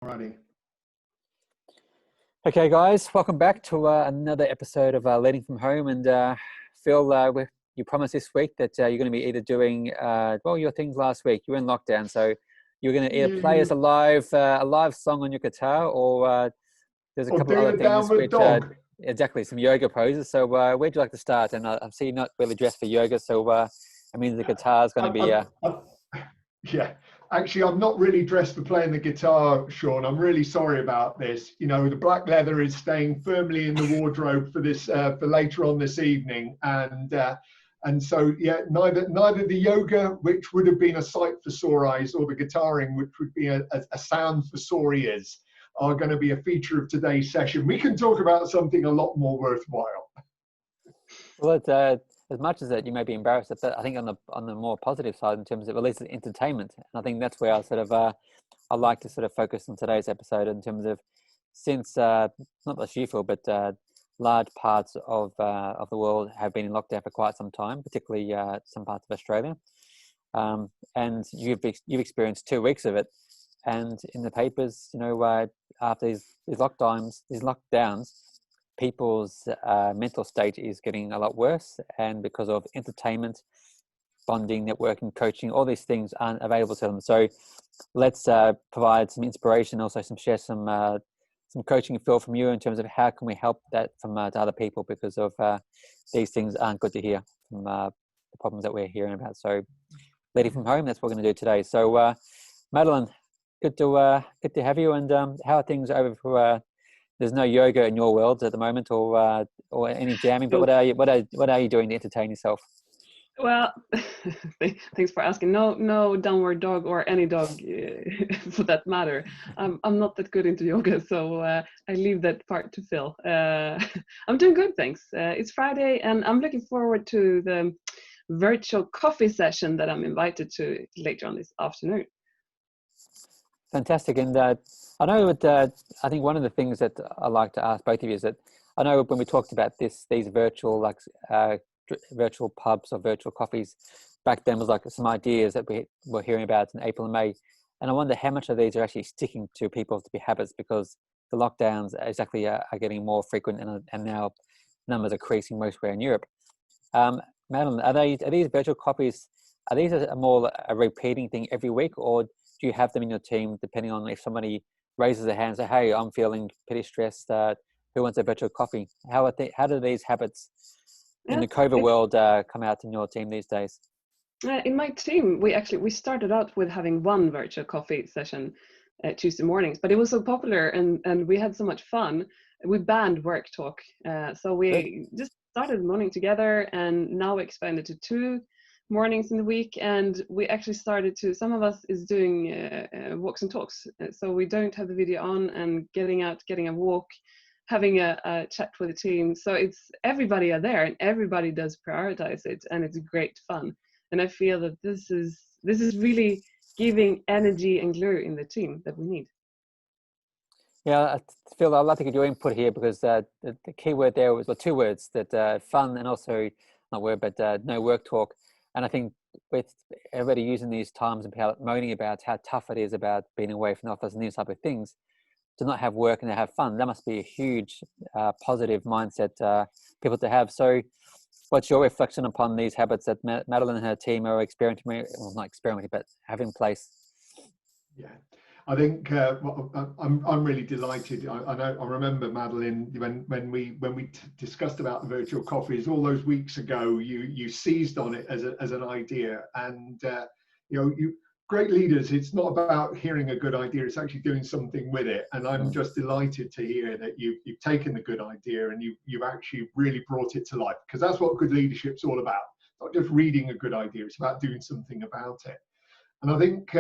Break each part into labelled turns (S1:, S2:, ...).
S1: Alrighty.
S2: Okay, guys, welcome back to another episode of Leading from Home. And Phil, you promised this week that you're going to be either doing your things last week. You were in lockdown, so you're going to either play us a live song on your guitar, or there's a couple of other things.
S1: Downward dog.
S2: Exactly, some yoga poses. So where'd you like to start? And I see you're not really dressed for yoga, so I mean the guitar's going to be.
S1: Yeah, actually, I'm not really dressed for playing the guitar, Sean. I'm really sorry about this. You know, the black leather is staying firmly in the wardrobe for this for later on this evening, and so yeah, neither the yoga, which would have been a sight for sore eyes, or the guitaring, which would be a sound for sore ears, are going to be a feature of today's session. We can talk about something a lot more worthwhile.
S2: Well, as much as that you may be embarrassed, but I think on the more positive side, in terms of at least entertainment, and I think that's where I sort of I like to sort of focus on today's episode in terms of, since not just you, Phil, but large parts of the world have been in lockdown for quite some time, particularly some parts of Australia, and you've experienced 2 weeks of it, and in the papers, you know, after these lockdowns, people's mental state is getting a lot worse, and because of entertainment, bonding, networking, coaching, all these things aren't available to them. So let's provide some inspiration, also share some coaching, Phil, from you in terms of how can we help that from to other people, because of these things aren't good to hear from the problems that we're hearing about. So Leading from Home, that's what we're going to do today. So Madeline, good to have you. And how are things over for? There's no yoga in your world at the moment, or any jamming. But what are you doing to entertain yourself?
S3: Well, thanks for asking. No downward dog, or any dog for that matter. I'm not that good into yoga, so I leave that part to Phil. I'm doing good, thanks. It's Friday, and I'm looking forward to the virtual coffee session that I'm invited to later on this afternoon.
S2: Fantastic. And I know that I think one of the things that I like to ask both of you is that I know when we talked about these virtual virtual pubs or virtual coffees back then, was like some ideas that we were hearing about in April and May, and I wonder how much of these are actually sticking to people's habits, because the lockdowns exactly are getting more frequent, and now numbers are increasing mostly in Europe. Madeline, are these virtual coffees, are these a more a repeating thing every week, or do you have them in your team depending on if somebody raises their hand and say, hey, I'm feeling pretty stressed, who wants a virtual coffee? How do these habits in the COVID world come out in your team these days?
S3: In my team, we started out with having one virtual coffee session Tuesday mornings, but it was so popular and we had so much fun. We banned work talk. So we just started morning together, and now we expanded to 2 mornings in the week, and we actually started to, some of us is doing walks and talks, so we don't have the video on, and getting out, getting a walk, having a chat with the team. So it's everybody are there, and everybody does prioritize it, and it's great fun. And I feel that this is really giving energy and glue in the team that we need.
S2: Yeah, Phil, I'd like to get your input here, because the key word there was, well, 2 words, that fun, and also not word, but no work talk. And I think with everybody using these times and moaning about how tough it is about being away from the office and these type of things, to not have work and to have fun, that must be a huge positive mindset people to have. So what's your reflection upon these habits that Madeline and her team are not experimenting, but have in place?
S1: Yeah, I think I'm really delighted. I remember, Madeline, when we discussed about the virtual coffees all those weeks ago, you seized on it as an idea, and great leaders, it's not about hearing a good idea, it's actually doing something with it. And I'm just delighted to hear that you've taken the good idea and you've actually really brought it to life, because that's what good leadership's all about. Not just reading a good idea, it's about doing something about it. And I think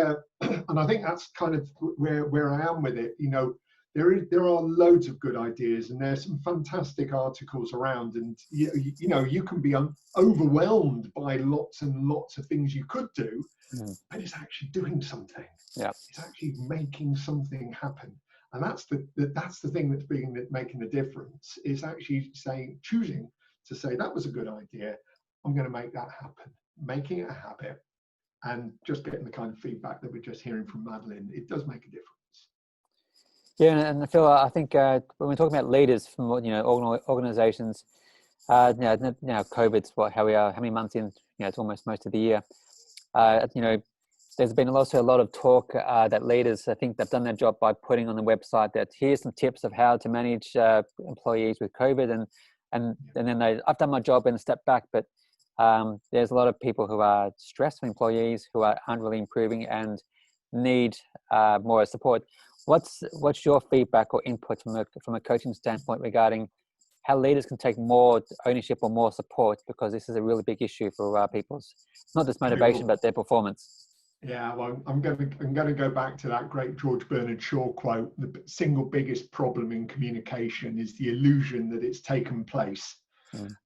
S1: that's kind of where I am with it. You know, there are loads of good ideas, and there's some fantastic articles around, and you can be overwhelmed by lots and lots of things you could do, but it's actually doing something.
S2: Yeah,
S1: it's actually making something happen, and that's the thing that's making the difference. Is actually choosing to say, that was a good idea, I'm going to make that happen, making it a habit. And just getting the kind of feedback that we're just hearing from Madeline, it does make a difference.
S2: Yeah, and Phil, I think when we're talking about leaders from organizations, now COVID's how many months in? It's almost most of the year. There's been also a lot of talk that leaders, I think they've done their job by putting on the website that here's some tips of how to manage employees with COVID, and then I've done my job and step back, but there's a lot of people who are stressed, employees who aren't really improving and need more support. What's your feedback or input from a coaching standpoint regarding how leaders can take more ownership or more support, because this is a really big issue for people's, not just motivation, but their performance?
S1: Yeah, well, I'm going to go back to that great George Bernard Shaw quote. The single biggest problem in communication is the illusion that it's taken place.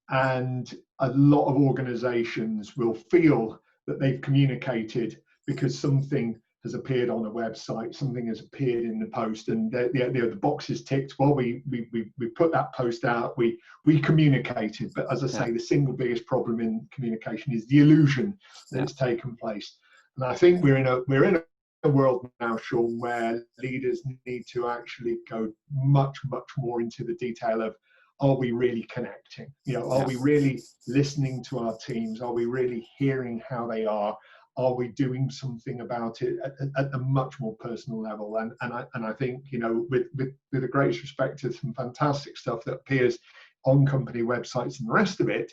S1: And a lot of organizations will feel that they've communicated because something has appeared on a website, something has appeared in the post, and the box is ticked. Well, we put that post out, we communicated. But as I say, the single biggest problem in communication is the illusion that it's taken place. And I think we're in a world now, Sean, where leaders need to actually go much more into the detail of, are we really connecting? Are we really listening to our teams? Are we really hearing how they are? Are we doing something about it at a much more personal level? And I think, with the greatest respect to some fantastic stuff that appears on company websites and the rest of it,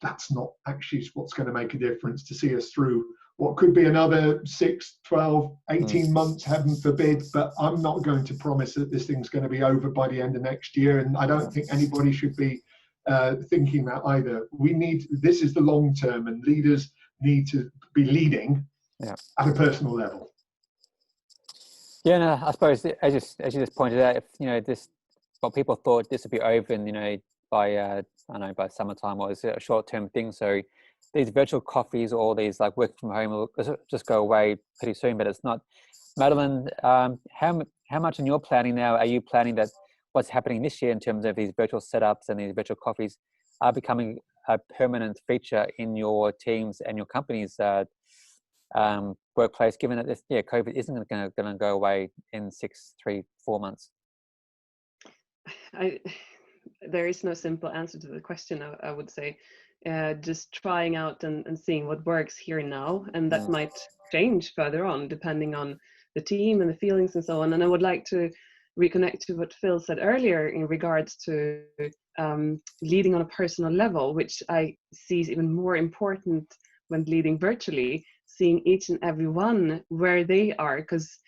S1: that's not actually what's going to make a difference to see us through what could be another 6, 12, 18 months, heaven forbid. But I'm not going to promise that this thing's going to be over by the end of next year. And I don't think anybody should be thinking that either. This is the long term, and leaders need to be leading at a personal level.
S2: Yeah, no, I suppose as you just pointed out, if what people thought this would be over, and by summertime was a short-term thing. So these virtual coffees or these like work from home will just go away pretty soon. But it's not. Madeline, how much in your planning now are you planning that what's happening this year in terms of these virtual setups and these virtual coffees are becoming a permanent feature in your teams and your company's workplace, given that COVID isn't going to go away in 6, 3, 4 months?
S3: There is no simple answer to the question. I would say just trying out and seeing what works here and now, and that might change further on depending on the team and the feelings and so on. And I would like to reconnect to what Phil said earlier in regards to leading on a personal level, which I see is even more important when leading virtually, seeing each and every one where they are, because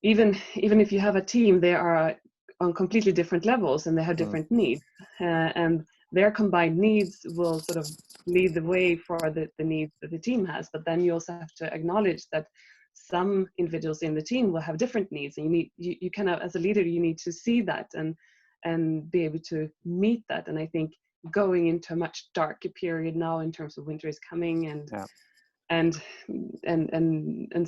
S3: even if you have a team, they are on completely different levels and they have different needs, and their combined needs will sort of lead the way for the needs that the team has. But then you also have to acknowledge that some individuals in the team will have different needs, and you kind of, as a leader, you need to see that and be able to meet that. And I think going into a much darker period now in terms of winter is coming, and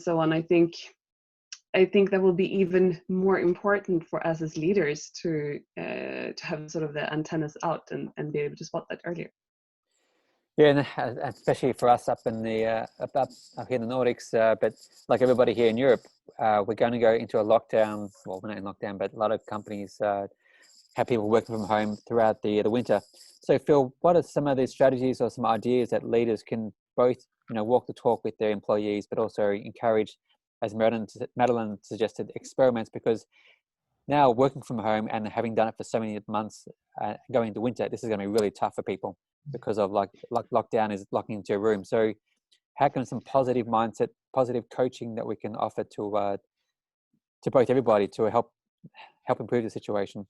S3: so on, I think that will be even more important for us as leaders to have sort of the antennas out and be able to spot that earlier.
S2: Yeah, and especially for us up in the up here in the Nordics, but like everybody here in Europe, we're going to go into a lockdown. Well, we're not in lockdown, but a lot of companies have people working from home throughout the winter. So, Phil, what are some of these strategies or some ideas that leaders can both, walk the talk with their employees, but also encourage, as Madeline suggested, experiments? Because now working from home and having done it for so many months, going into winter, this is going to be really tough for people because of like lockdown is locking into a room. So how can some positive mindset, positive coaching that we can offer to both everybody to help improve the situation?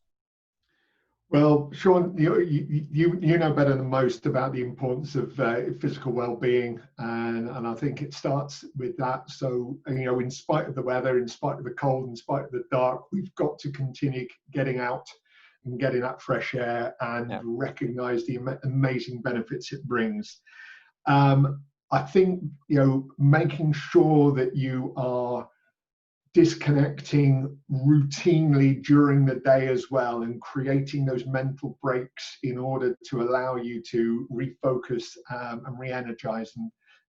S1: Well, Sean, you know better than most about the importance of physical well-being, and I think it starts with that. So, in spite of the weather, in spite of the cold, in spite of the dark, we've got to continue getting out and getting that fresh air and recognize the amazing benefits it brings. I think, making sure that you are disconnecting routinely during the day as well, and creating those mental breaks in order to allow you to refocus and re-energize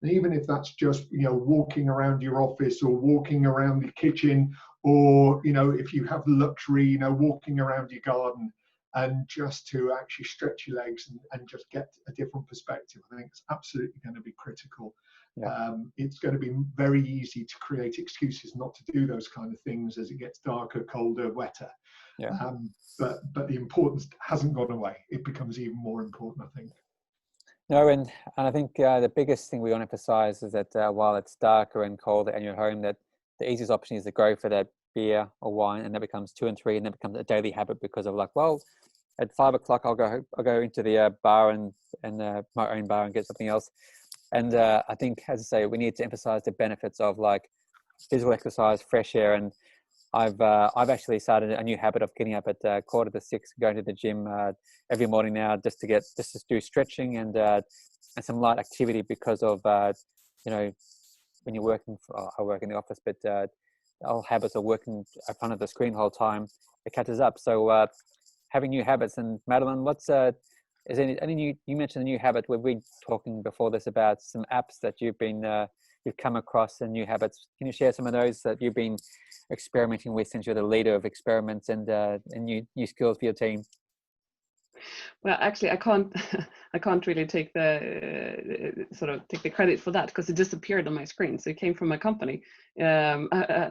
S1: And even if that's just, walking around your office or walking around the kitchen, or, if you have the luxury, walking around your garden, and just to actually stretch your legs and just get a different perspective. I think it's absolutely going to be critical.
S2: Yeah.
S1: It's going to be very easy to create excuses not to do those kind of things as it gets darker, colder, wetter.
S2: Yeah.
S1: But the importance hasn't gone away. It becomes even more important, I think.
S2: No, and I think the biggest thing we want to emphasize is that while it's darker and colder and you're home, that the easiest option is to go for that beer or wine, and that becomes 2 and 3, and that becomes a daily habit because of like, well, at 5 o'clock I'll go into the bar and my own bar and get something else. And I think, as I say, we need to emphasize the benefits of like physical exercise, fresh air, and I've actually started a new habit of getting up at 5:45, going to the gym every morning now, just to do stretching and some light activity because of when you're working. I work in the office, but the old habits of working in front of the screen the whole time, it catches up. So having new habits. And Madeline, what's is any new? You mentioned a new habit. We've been talking before this about some apps that you've come across and new habits. Can you share some of those that you've been experimenting with since you're the leader of experiments and new skills for your team?
S3: Well, actually, I can't I can't really take the credit for that, because it disappeared on my screen. So it came from my company, an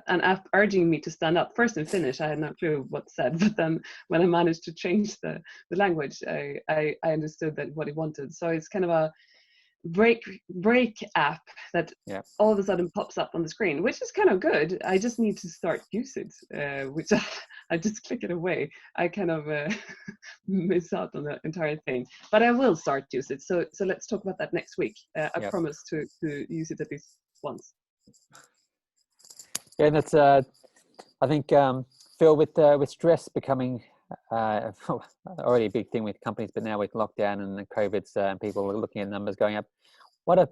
S3: app urging me to stand up first in Finnish. I had no clue what said, but then when I managed to change the language, I understood that what it wanted. So it's kind of a break app that all of a sudden pops up on the screen, which is kind of good. I just need to start use it, which I just click it away. I kind of miss out on the entire thing, but I will start use it. So let's talk about that next week. I promise to use it at least once.
S2: Yeah, and that's I think Phil, with stress becoming already a big thing with companies, but now with lockdown and the COVID's and people are looking at numbers going up. What are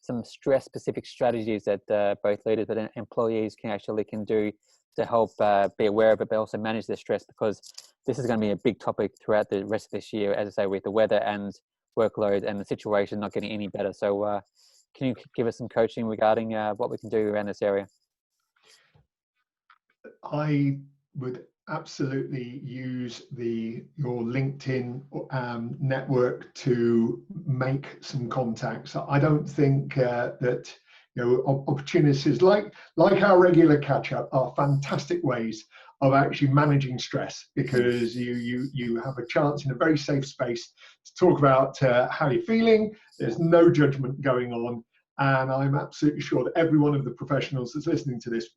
S2: some stress specific strategies that both leaders but employees can do to help be aware of it, but also manage their stress? Because this is going to be a big topic throughout the rest of this year, as I say, with the weather and workload and the situation not getting any better. So can you give us some coaching regarding what we can do around this area?
S1: I would absolutely use your LinkedIn network to make some contacts. I don't think that opportunities like our regular catch up are fantastic ways of actually managing stress, because you have a chance in a very safe space to talk about how you're feeling. There's no judgment going on. And I'm absolutely sure that every one of the professionals that's listening to this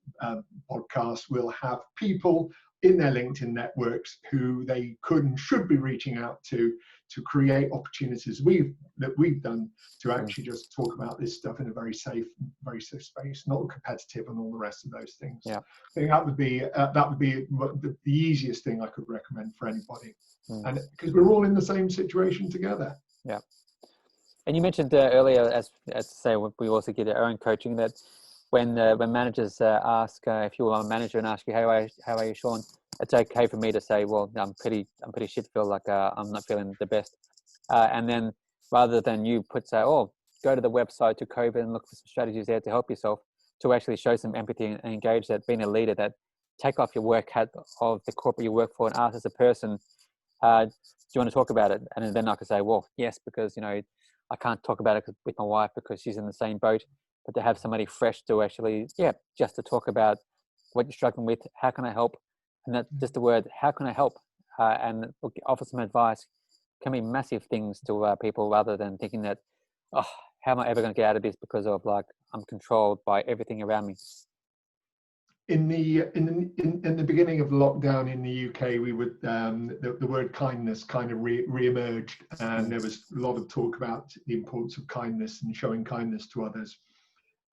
S1: podcast will have people in their LinkedIn networks who they could and should be reaching out to create opportunities that we've done to actually just talk about this stuff in a very safe space, not competitive and all the rest of those things.
S2: Yeah.
S1: I think that would be the easiest thing I could recommend for anybody, and because we're all in the same situation together.
S2: Yeah. And you mentioned earlier, as to say, we also get our own coaching, that when managers ask if you are a manager and ask you how are you, Sean, it's okay for me to say, well, I'm pretty shit, feel like I'm not feeling the best, and then rather than you say, oh, go to the website to COVID and look for some strategies there to help yourself, to actually show some empathy and engage, that being a leader, that take off your work hat of the corporate you work for and ask as a person, do you want to talk about it? And then I could say, well, yes, because I can't talk about it with my wife because she's in the same boat, but to have somebody fresh to actually, just to talk about what you're struggling with, how can I help? And that just the word, how can I help? And offer some advice can be massive things to people, rather than thinking that, oh, how am I ever going to get out of this because of I'm controlled by everything around me.
S1: In the beginning of lockdown in the UK, we would the word kindness kind of re-emerged, and there was a lot of talk about the importance of kindness and showing kindness to others.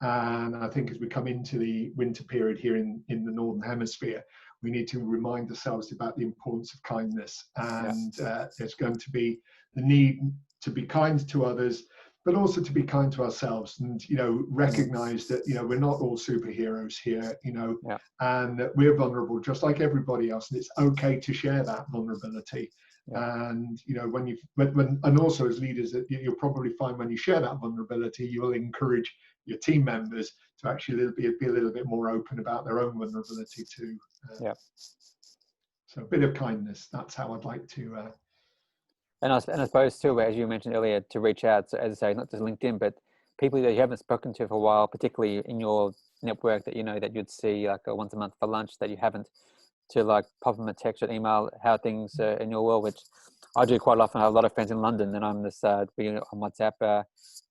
S1: And I think as we come into the winter period here in the Northern Hemisphere, we need to remind ourselves about the importance of kindness. And there's going to be the need to be kind to others, but also to be kind to ourselves and, you know, recognize that, you know, we're not all superheroes here, you know,
S2: Yeah.
S1: and that we're vulnerable just like everybody else. And it's okay to share that vulnerability.
S2: Yeah.
S1: And, you know, and also as leaders, that you'll probably find when you share that vulnerability, you will encourage your team members to actually be a little bit more open about their own vulnerability too.
S2: Yeah.
S1: So a bit of kindness, that's how I'd like to.
S2: And I suppose too, as you mentioned earlier, to reach out, so as I say, not just LinkedIn, but people that you haven't spoken to for a while, particularly in your network that you know that you'd see like once a month for lunch that you haven't, to like pop them a text or email how things in your world, which I do quite often. I have a lot of friends in London, and I'm just being on WhatsApp,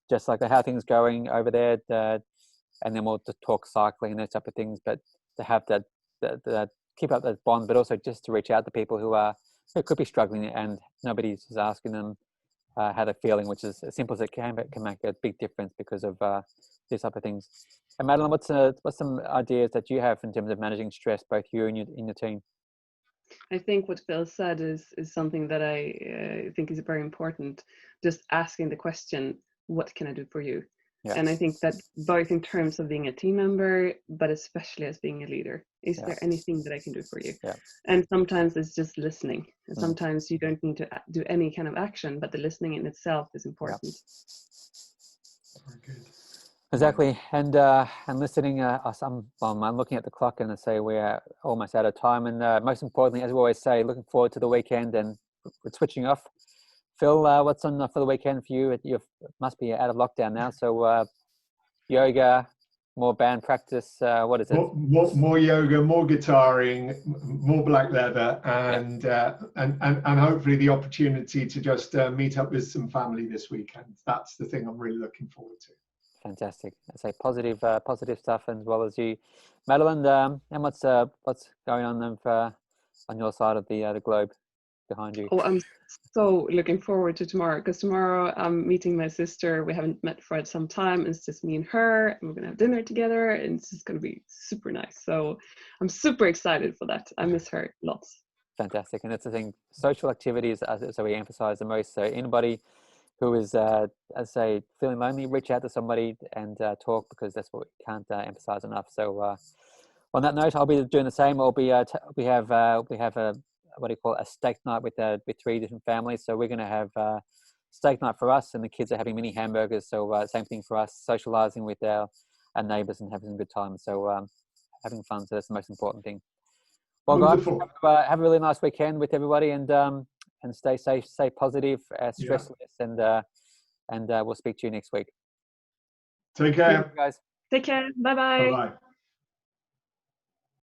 S2: just like how things going over there, and then we'll just talk cycling and those type of things. But to have that keep up that bond, but also just to reach out to people who could be struggling and nobody's just asking them how they're feeling, which is as simple as it can, but can make a big difference because of these type of things. And Madeline, what's some ideas that you have in terms of managing stress, both you and in your team?
S3: I think what Phil said is something that I think is very important. Just asking the question, "What can I do for you?"
S2: Yeah.
S3: And I think that both in terms of being a team member, but especially as being a leader, is
S2: Yeah.
S3: there anything that I can do for you?
S2: Yeah.
S3: And sometimes it's just listening. And
S2: Mm.
S3: sometimes you don't need to do any kind of action, but the listening in itself is important.
S1: Very good.
S2: Exactly, and listening. I'm looking at the clock and I say we're almost out of time. And most importantly, as we always say, looking forward to the weekend and we're switching off. Phil, what's on for the weekend for you? You must be out of lockdown now, so yoga, more band practice. What is it?
S1: More yoga, more guitaring, more black leather, and and hopefully the opportunity to just meet up with some family this weekend. That's the thing I'm really looking forward to.
S2: Fantastic. I say positive stuff, as well as you, Madeline. And what's going on on your side of the globe behind you?
S3: Oh, I'm so looking forward to tomorrow, because tomorrow I'm meeting my sister. We haven't met for some time. It's just me and her, and we're gonna have dinner together, and it's just gonna be super nice. So I'm super excited for that. I miss her lots.
S2: Fantastic. And that's the thing, social activities, as we emphasize the most. So anybody who is, as I say, feeling lonely, reach out to somebody and talk, because that's what we can't emphasize enough. So on that note, I'll be doing the same. We have a what do you call it, a steak night with 3 different families. So we're going to have steak night for us, and the kids are having mini hamburgers. So same thing for us, socializing with our neighbors and having a good time. So having fun. So that's the most important thing. Well,
S1: Wonderful.
S2: guys, have a really nice weekend with everybody, and stay safe, stay positive, stressless, and we'll speak to you next week.
S1: Take care,
S2: guys.
S3: Take care. Bye bye.
S1: bye.